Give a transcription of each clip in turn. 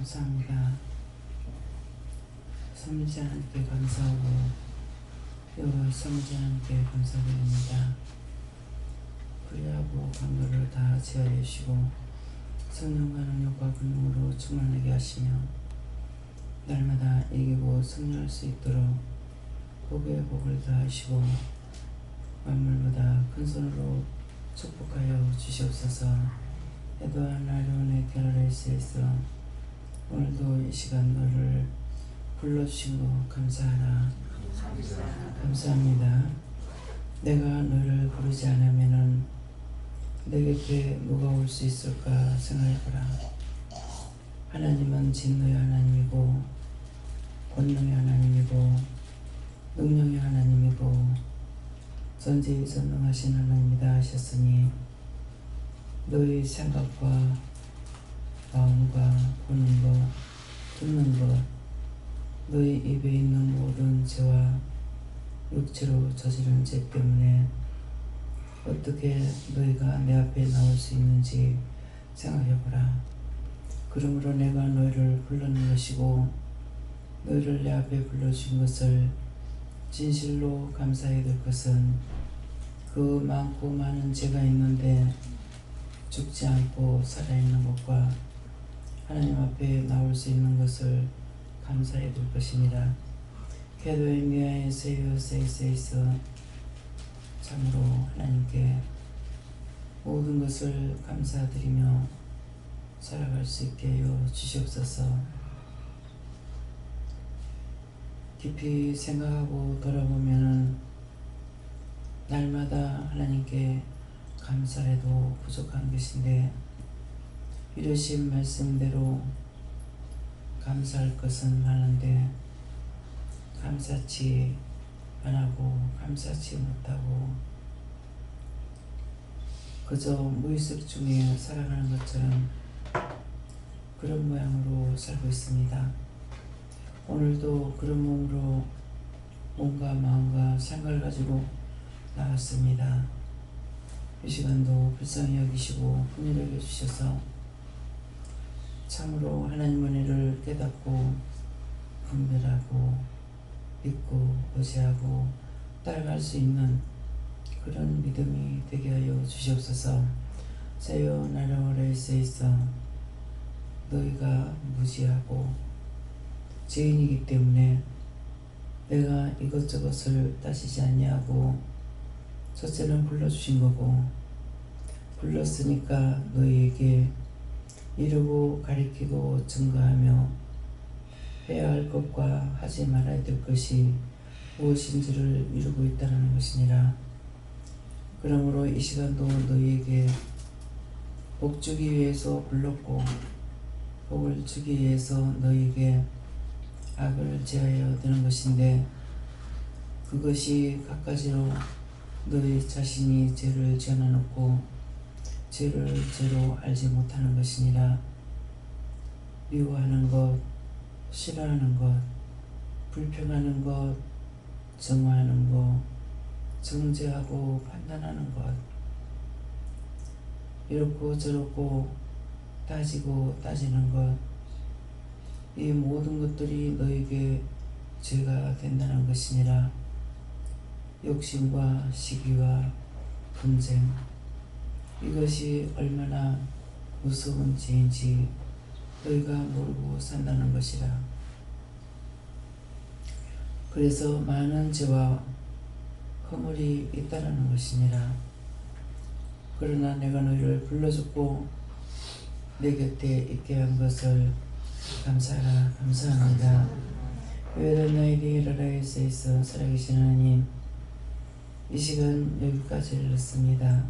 감사합니다. 성자 하나님께 감사하고 여호와 성자 하나님께 감사드립니다. 불의하고 강도를 다 제하여 주시고 성령과 능력과 권능으로 충만하게 하시며 날마다 이기고 승리할 수 있도록 복의 복을 다하시고 만물보다 큰 손으로 축복하여 주시옵소서. 에도와 나련의 게러레이스에서 오늘도 이 시간 너를 불러주신 것 감사하라. 감사합니다. 내가 너를 부르지 않으면은 내 곁에 누가 올 수 있을까 생각해보라. 하나님은 진노의 하나님이고 권능의 하나님이고 능력의 하나님이고 전지전능하신 하나님이다 하셨으니 너의 생각과 마음과 보는 것, 듣는 것, 너희 입에 있는 모든 죄와 육체로 저지른 죄 때문에 어떻게 너희가 내 앞에 나올 수 있는지 생각해보라. 그러므로 내가 너희를 불러낸 것이고 너희를 내 앞에 불러준 것을 진실로 감사해야 될 것은 그 많고 많은 죄가 있는데 죽지 않고 살아있는 것과 하나님 앞에 나올 수 있는 것을 감사해야 될 것입니다. 캐도의 미아의 세이세이서 참으로 하나님께 모든 것을 감사드리며 살아갈 수 있게 하여 주시옵소서. 깊이 생각하고 돌아보면 날마다 하나님께 감사해도 부족한 것인데 이러신 말씀대로 감사할 것은 많은데 감사치 안하고 감사치 못하고 그저 무의식 중에 살아가는 것처럼 그런 모양으로 살고 있습니다. 오늘도 그런 몸으로 몸과 마음과 생각을 가지고 나왔습니다. 이 시간도 불쌍히 여기시고 긍휼히 여겨주셔서 참으로 하나님 은혜를 깨닫고 분별하고 믿고 의지하고 따라갈 수 있는 그런 믿음이 되게 하여 주시옵소서. 세요 나라오레이스에서 너희가 무지하고 죄인이기 때문에 내가 이것저것을 따지지 아니하고 첫째는 불러주신 거고 불렀으니까 너희에게 이루고 가리키고 증거하며 해야 할 것과 하지 말아야 될 것이 무엇인지를 이루고 있다는 것이니라. 그러므로 이 시간도 너희에게 복 주기 위해서 불렀고 복을 주기 위해서 너희에게 악을 제하여 되는 것인데 그것이 갖가지로 너희 자신이 죄를 지어놓고 죄를 죄로 알지 못하는 것이니라. 미워하는 것, 싫어하는 것, 불평하는 것, 정화하는 것, 정죄하고 판단하는 것, 이렇고 저렇고 따지고 따지는 것, 이 모든 것들이 너에게 죄가 된다는 것이니라. 욕심과 시기와 분쟁, 이것이 얼마나 무서운 죄인지 너희가 모르고 산다는 것이라. 그래서 많은 죄와 허물이 있다라는 것이니라. 그러나 내가 너희를 불러줬고 내 곁에 있게 한 것을 감사하라. 감사합니다. 외로나이리 라라에서 살아계신 하나님, 이 시간 여기까지 이르렀습니다.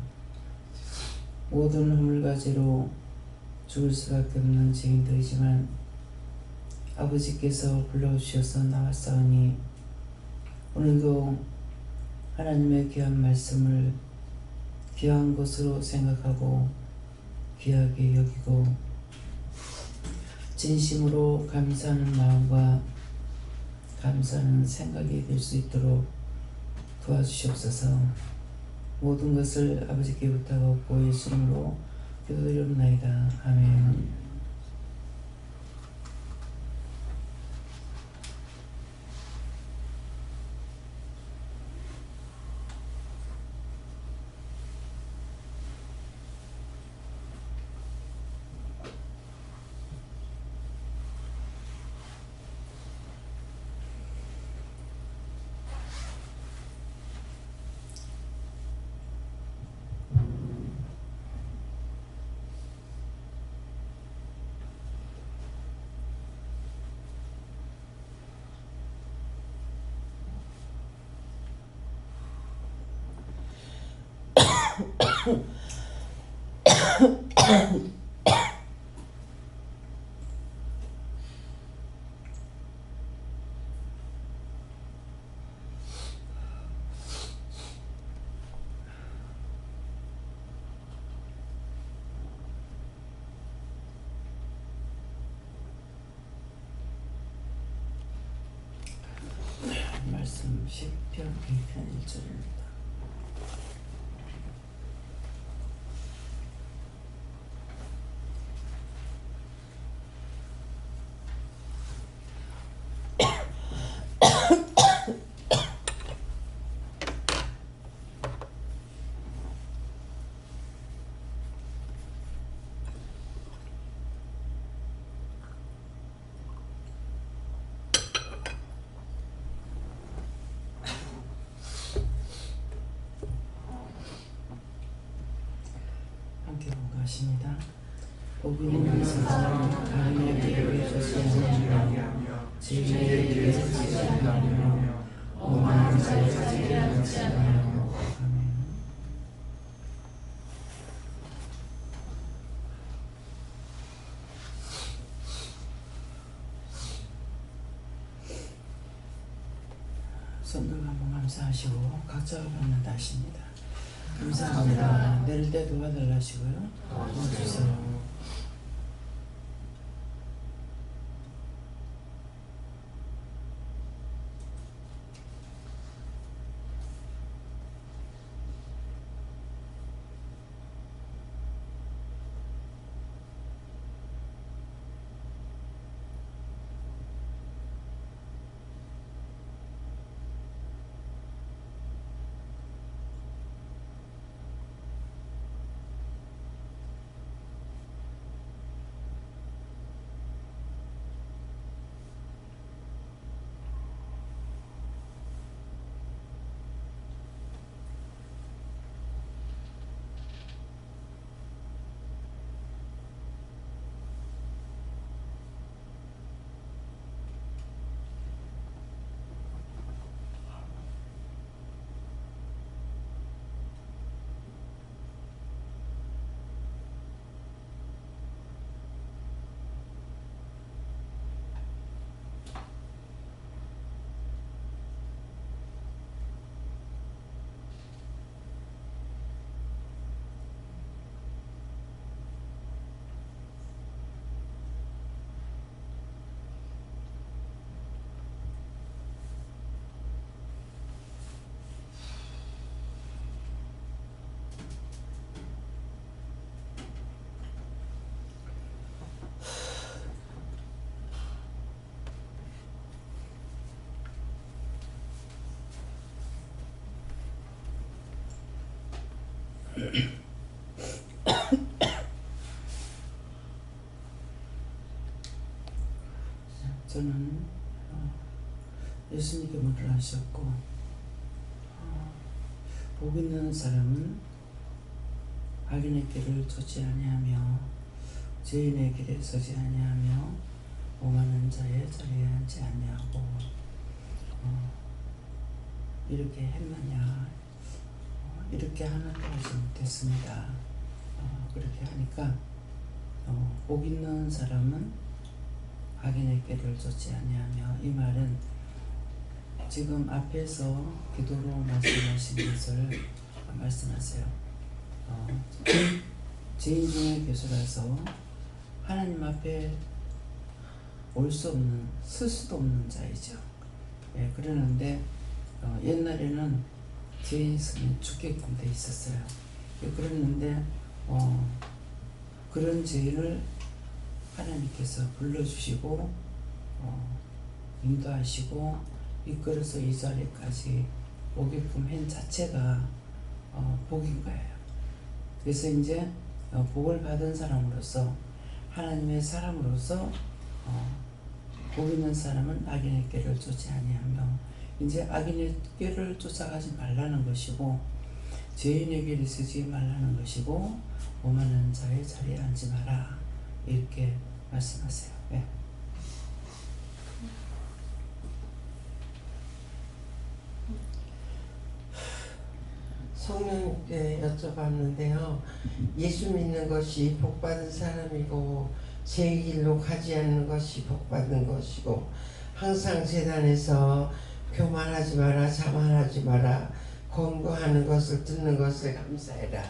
모든 허물가지로 죽을 수밖에 없는 죄인들이지만 아버지께서 불러주셔서 나왔사오니 오늘도 하나님의 귀한 말씀을 귀한 것으로 생각하고 귀하게 여기고 진심으로 감사하는 마음과 감사하는 생각이 될 수 있도록 도와주시옵소서. 모든 것을 아버지께 부탁하고 예수님으로 기도드리옵나이다. 아멘. 말씀 시편 2편 1절입니다. 함께 봉독하십니다. 복이 있는 사람은 하나님의 길을 쫓지 아니하며 진리의 길을 찾지 아니하며 오만한 자의 자리에 앉지 아니하며. 아멘. 손들 한번 감사하시고 각자가 받는 다시입니다. 감사합니다. 내릴 때 도와달라 하시고요. 도와주세요. 저는 예수님께 물을 하셨고 복 있는 사람은 악인의 길을 쫓지 아니하며 죄인의 길에 서지 아니하며 오만한 자의 자리에 앉지 아니하고 이렇게 했느냐 이렇게 하나도 하지 못했습니다. 그렇게 하니까 복 있는 사람은 악인의 길을 쫓지 아니하며, 이 말은 지금 앞에서 기도로 말씀하신 것을 말씀하세요. 죄인 중에 교수라서 하나님 앞에 올 수 없는, 쓸 수도 없는 자이죠. 예, 그러는데 옛날에는 죄인 있으면 죽게끔 돼 있었어요. 예, 그랬는데 그런 죄인을 하나님께서 불러주시고 인도하시고 이끌어서 이 자리까지 오게끔 한 자체가 복인 거예요. 그래서 이제 복을 받은 사람으로서, 하나님의 사람으로서 복 있는 사람은 악인의 길을 쫓지 아니하며, 이제 악인의 길을 쫓아가지 말라는 것이고 죄인의 길을 쓰지 말라는 것이고 오만한 자의 자리에 앉지 마라, 이렇게 말씀하세요. 네. 성령님께 여쭤봤는데요. 예수 믿는 것이 복받은 사람이고 제 길로 가지 않는 것이 복받은 것이고 항상 제단에서 교만하지 마라, 자만하지 마라, 권고하는 것을 듣는 것을 감사해라.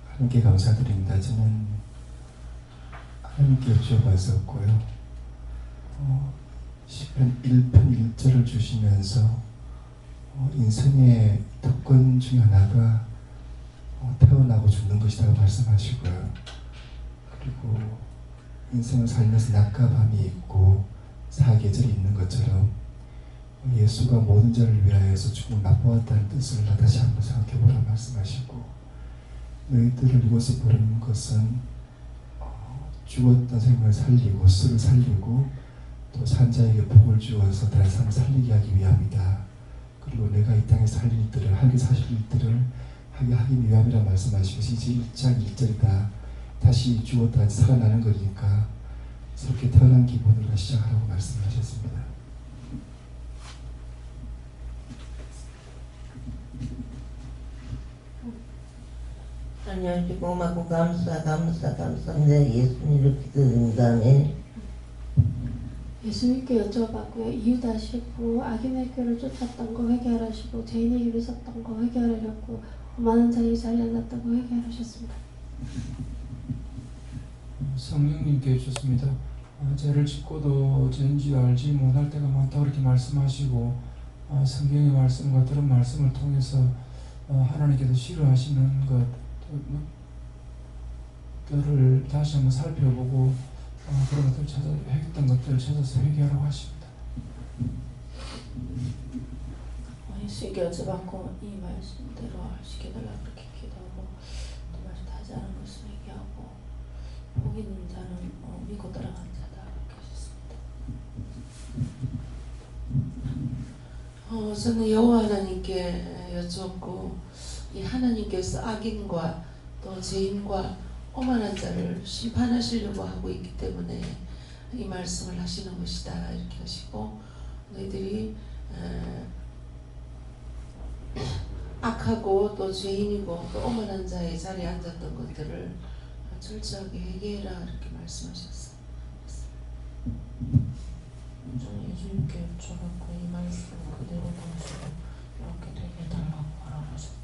하나님께 감사드립니다. 저는 하나님께 여쭤봤었고요. 시편 1편 1절을 주시면서 인생의 특권 중 하나가 태어나고 죽는 것이라고 말씀하시고요. 그리고 인생을 살면서 낮과 밤이 있고 사계절이 있는 것처럼 예수가 모든 자를 위하여서 죽음을 맛보았다는 뜻을 다시 한번 생각해보라 말씀하시고, 너희들을 이곳에 부르는 것은 죽었던 생명을 살리고 수를 살리고 또 산자에게 복을 주어서 다른 사람을 살리게 하기 위함이다. 그리고 내가 이 땅에 살릴 일들을 하게 사실 일들을 하게 하기 위함이라 말씀하시면서 이제 1장 1절이다. 다시 죽었다 살아나는 거니까 새롭게 태어난 기분으로 시작하라고 말씀하셨습니다. 하나님 고맙고 감사합니다. 예수님을 기도드립니다. 아멘. 예수님께 여쭤봤고요. 이유다시고 악인의 꾀를 쫓았던 거 회개하라시고 죄인의 길을 섰던 거 회개하라셨고 많은 자의 자리에 앉았다고 회개하셨습니다. 성령님께 주셨습니다. 죄를 짓고도 죄인지 알지 못할 때가 많다 그렇게 말씀하시고, 성경의 말씀과 들은 말씀을 통해서 하나님께서 싫어하시는 것들을 다시 한번 살펴보고 그런 것들을 찾아 회개했던 것들을 찾아서 회개하라고 하십니다. 예수님께 여쭤봤고 이 말씀대로 하시게달라 그렇게 기도하고 또 말씀 하지 않은 것을 회개하고 복 있는 자는 믿고 따라가는 자다 그렇게 하셨습니다. 저는 여호와 하나님께 여쭈었고, 이 하나님께서 악인과 또 죄인과 오만한 자를 심판하시려고 하고 있기 때문에 이 말씀을 하시는 것이다 이렇게 하시고, 너희들이 악하고 또 죄인이고 또 오만한 자의 자리에 앉았던 것들을 철저하게 회개해라 이렇게 말씀하셨어요. 저는 예수님께 여쭤봤고 이 말씀 그대로 보시고 이렇게 되게 달라고 하라고 하셨어요.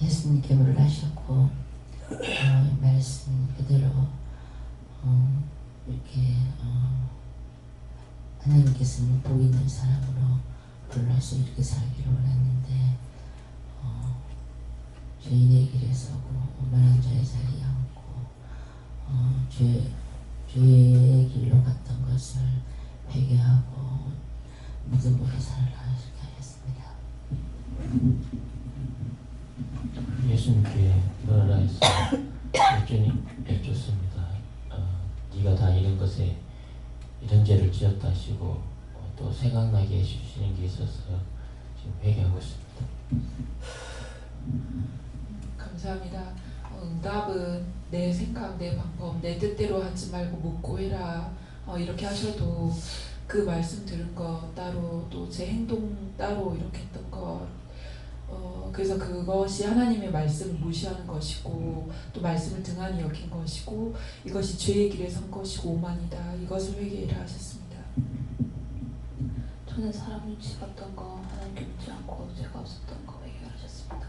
예수님께 물으셨고 말씀 그대로 이렇게 하나님께서는 복 있는 사람으로 불러서 이렇게 살기를 원했는데 죄인의 길에 서고 오만한 자의 자리에 앉고 죄의 길로 갔던 것을 회개하고 믿음으로 살아라 이렇게 하였습니다. 예수님께 뭐라 해서 주님 여쭙습니다. 네가 다 이런 것에 이런 죄를 지었다 하시고 또 생각나게 해주시는 게 있어서 지금 회개하고 있습니다. 감사합니다. 응답은 내 생각, 내 방법, 내 뜻대로 하지 말고 묻고 해라 이렇게 하셔도 그 말씀 들은 거 따로 또 제 행동 따로 이렇게 했던 거 그래서 그것이 하나님의 말씀을 무시하는 것이고 또 말씀을 등한히 여긴 것이고 이것이 죄의 길에 선 것이고 오만이다. 이것을 회개해라 하셨습니다. 저는 사람 눈치 봤던 거 하나님께 묻지 않고 죄가 없었던 거 회개하셨습니다.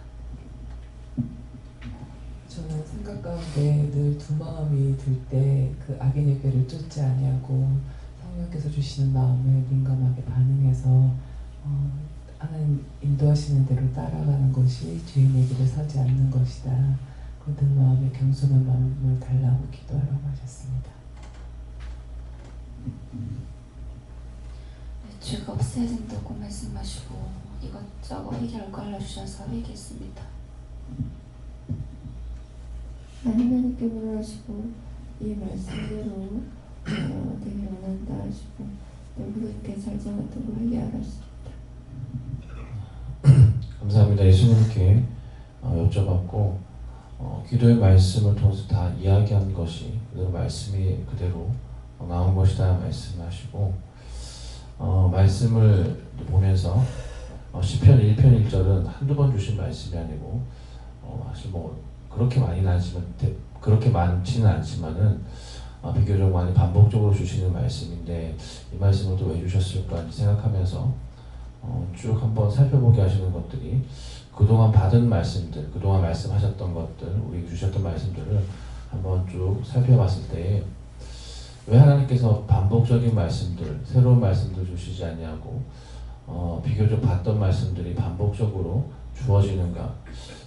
저는 생각 가운데 늘 두 마음이 들 때 그 악인의 꾀를 쫓지 아니하고 성령께서 주시는 마음에 민감하게 반응해서 하나님 인도하시는 대로 따라가는 것이 죄인의 길에 서지 않는 것이다. 그 늘 마음에 겸손한 마음을 달라고 기도하라고 하셨습니다. 죄가 없어야 된다고 말씀하시고 이것저것 회개할 거 알려주셔서 회개했습니다. 하나님께 물으시고 이 말씀대로 되길 원한다 하시고 누구에게 살지 않았다고 회개하셨습니다. 감사합니다. 예수님께 여쭤봤고 기도의 말씀을 통해서 다 이야기한 것이 그대로 말씀이 그대로 나온 것이다 말씀하시고 말씀을 보면서 시편 1편 1절은 한두 번 주신 말씀이 아니고 사실 뭐 그렇게 많지는 않지만은 비교적 많이 반복적으로 주시는 말씀인데 이 말씀을 또 왜 주셨을까 생각하면서 쭉 한번 살펴보게 하시는 것들이 그동안 받은 말씀들, 그동안 말씀하셨던 것들, 우리 주셨던 말씀들을 한번 쭉 살펴봤을 때 왜 하나님께서 반복적인 말씀들, 새로운 말씀들 주시지 않냐고 비교적 봤던 말씀들이 반복적으로 주어지는가.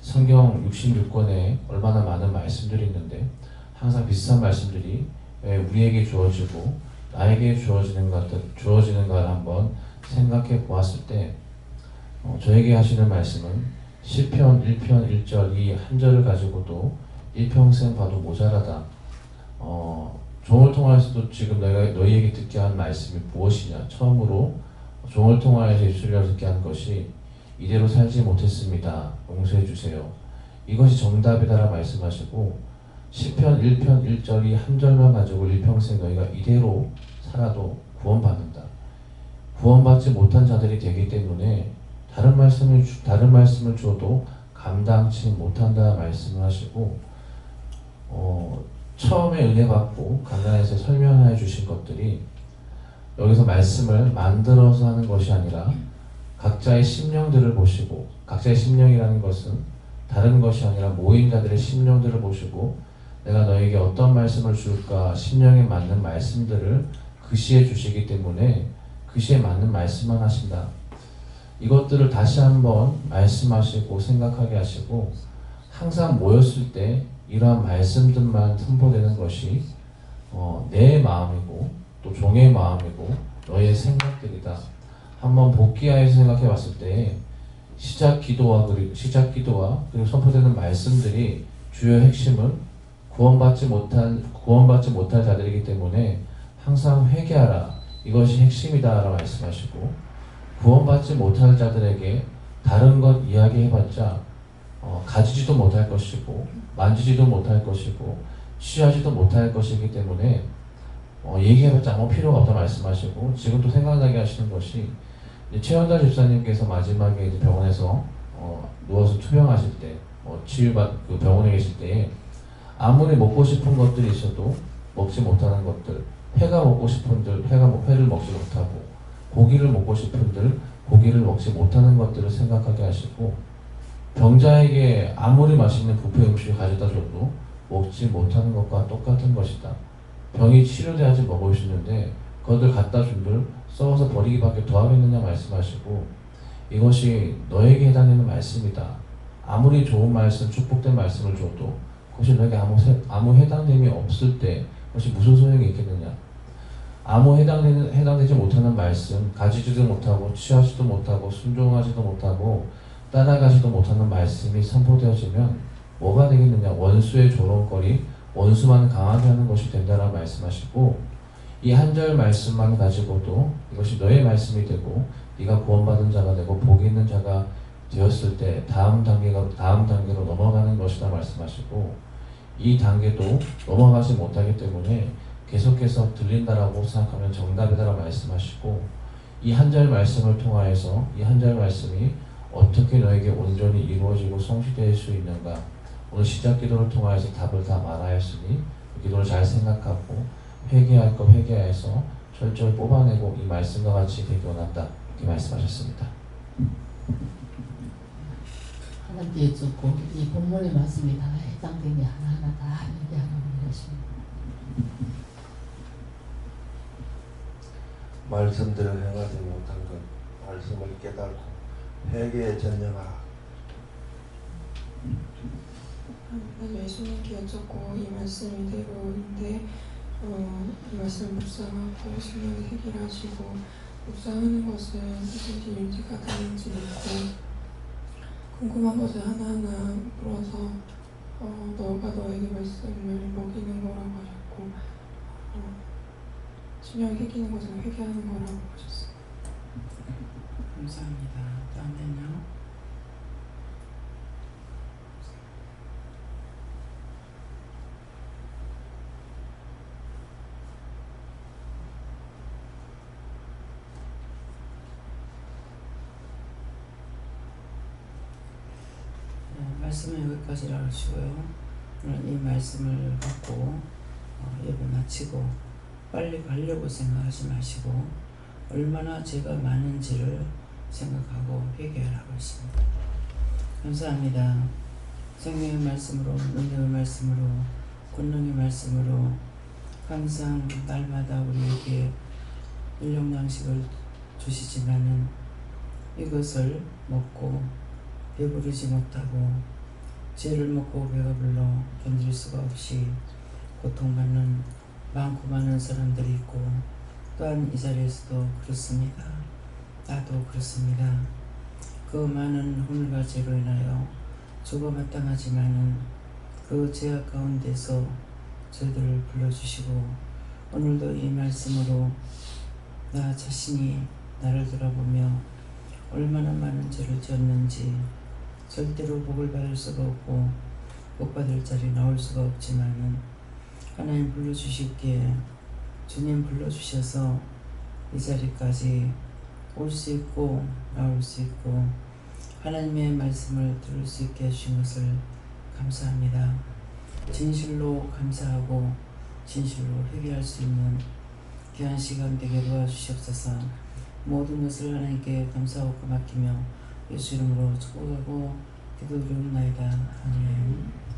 성경 66권에 얼마나 많은 말씀들이 있는데 항상 비슷한 말씀들이 왜 우리에게 주어지고 나에게 주어지는가를 한번 생각해 보았을 때 저에게 하시는 말씀은 시편 1편 1절 이 한 절을 가지고도 일평생 봐도 모자라다. 종을 통하여서도 지금 내가 너희에게 듣게 한 말씀이 무엇이냐. 처음으로 종을 통하여서 입술로 듣게 한 것이 이대로 살지 못했습니다. 용서해 주세요. 이것이 정답이다라 말씀하시고 시편 1편 1절이 한 절만 가지고 일평생 너희가 이대로 살아도 구원받는다. 구원받지 못한 자들이 되기 때문에 다른 말씀을 줘도 감당치 못한다 말씀을 하시고 처음에 은혜 받고 강단에서 설명해 주신 것들이 여기서 말씀을 만들어서 하는 것이 아니라 각자의 심령들을 보시고 각자의 심령이라는 것은 다른 것이 아니라 모인 자들의 심령들을 보시고 내가 너에게 어떤 말씀을 줄까 심령에 맞는 말씀들을 그 시에 주시기 때문에 그 시에 맞는 말씀만 하신다. 이것들을 다시 한번 말씀하시고 생각하게 하시고 항상 모였을 때 이러한 말씀들만 선포되는 것이 내 마음이고 또 종의 마음이고 너의 생각들이다. 한번 복귀하여서 생각해 봤을 때 시작 기도와 그리고 선포되는 말씀들이 주요 핵심은 구원받지 못할 자들이기 때문에 항상 회개하라. 이것이 핵심이다라고 말씀하시고 구원받지 못할 자들에게 다른 것 이야기해봤자 가지지도 못할 것이고 만지지도 못할 것이고 취하지도 못할 것이기 때문에 얘기해봤자 아무 필요가 없다 말씀하시고 지금 또 생각나게 하시는 것이 최현달 집사님께서 마지막에 이제 병원에서 누워서 투병하실 때 그 병원에 계실 때에 아무리 먹고 싶은 것들이 있어도 먹지 못하는 것들, 회가 먹고 싶은들 회를 먹지 못하고 고기를 먹고 싶은들 고기를 먹지 못하는 것들을 생각하게 하시고 병자에게 아무리 맛있는 뷔페 음식을 가져다 줘도 먹지 못하는 것과 똑같은 것이다. 병이 치료돼야지 먹을 수 있는데 그것을 갖다 준들 썩어서 버리기밖에 더 하겠느냐 말씀하시고 이것이 너에게 해당되는 말씀이다. 아무리 좋은 말씀, 축복된 말씀을 줘도 그것이 너에게 아무 해당됨이 없을 때 그것이 무슨 소용이 있겠느냐. 아무 해당되지 못하는 말씀, 가지지도 못하고 취하지도 못하고 순종하지도 못하고 따라가지도 못하는 말씀이 선포되어지면 뭐가 되겠느냐. 원수의 조롱거리, 원수만 강하게 하는 것이 된다라고 말씀하시고 이 한 절 말씀만 가지고도 이것이 너의 말씀이 되고 네가 구원받은 자가 되고 복이 있는 자가 되었을 때 다음 단계로 넘어가는 것이다 말씀하시고 이 단계도 넘어가지 못하기 때문에 계속해서 들린다라고 생각하면 정답이다라고 말씀하시고 이 한 절 말씀을 통하여서 이 한 절 말씀이 어떻게 너에게 온전히 이루어지고 성취될 수 있는가. 오늘 시작 기도를 통하여서 답을 다 말하였으니 그 기도를 잘 생각하고 회개할 것 회개해서 철저히 뽑아내고 이 말씀과 같이 되기 원한다. 이렇게 말씀하셨습니다. 하나님께 여쭙고 이 본문의 말씀이 다 해당되니 하나하나 다 얘기하는 것입니다. 말씀대로 행하지 못한 것 말씀을 깨달고 회개에 전념하라. 예수님께 여쭙고 이 말씀 이대로인데 이 말씀을 묵상하고 심령에 해결하시고 묵상하는 것은 무엇이 윤지가 되는지 묻고 궁금한 것을 하나하나 물어서 너가 너에게 말씀을 먹이는 거라고 하셨고 심령에 새기는 것은 회개하는 거라고 하셨어요. 감사합니다. 다음에는요. 말씀은 여기까지라 하시고요. 오늘 이 말씀을 갖고 예배 마치고 빨리 가려고 생각하지 마시고 얼마나 죄가 많은지를 생각하고 회개하라고 했습니다. 감사합니다. 성령의 말씀으로, 능력의 말씀으로, 권능의 말씀으로 항상 날마다 우리에게 일용 양식을 주시지만은 이것을 먹고 배부르지 못하고 죄를 먹고 배가 불러 견딜 수가 없이 고통받는 많고 많은 사람들이 있고 또한 이 자리에서도 그렇습니다. 나도 그렇습니다. 그 많은 혼과 죄로 인하여 죽어 마땅하지만은 그 죄악 가운데서 저희들을 불러주시고 오늘도 이 말씀으로 나 자신이 나를 돌아보며 얼마나 많은 죄를 지었는지 절대로 복을 받을 수가 없고 복 받을 자리 나올 수가 없지만은 하나님 불러주실게 주님 불러주셔서 이 자리까지 올 수 있고 나올 수 있고 하나님의 말씀을 들을 수 있게 해주신 것을 감사합니다. 진실로 감사하고 진실로 회개할 수 있는 귀한 시간 되게 도와주시옵소서. 모든 것을 하나님께 감사하고 맡기며 예수 이름으로 축복하고 기도드리옵나이다. 아멘.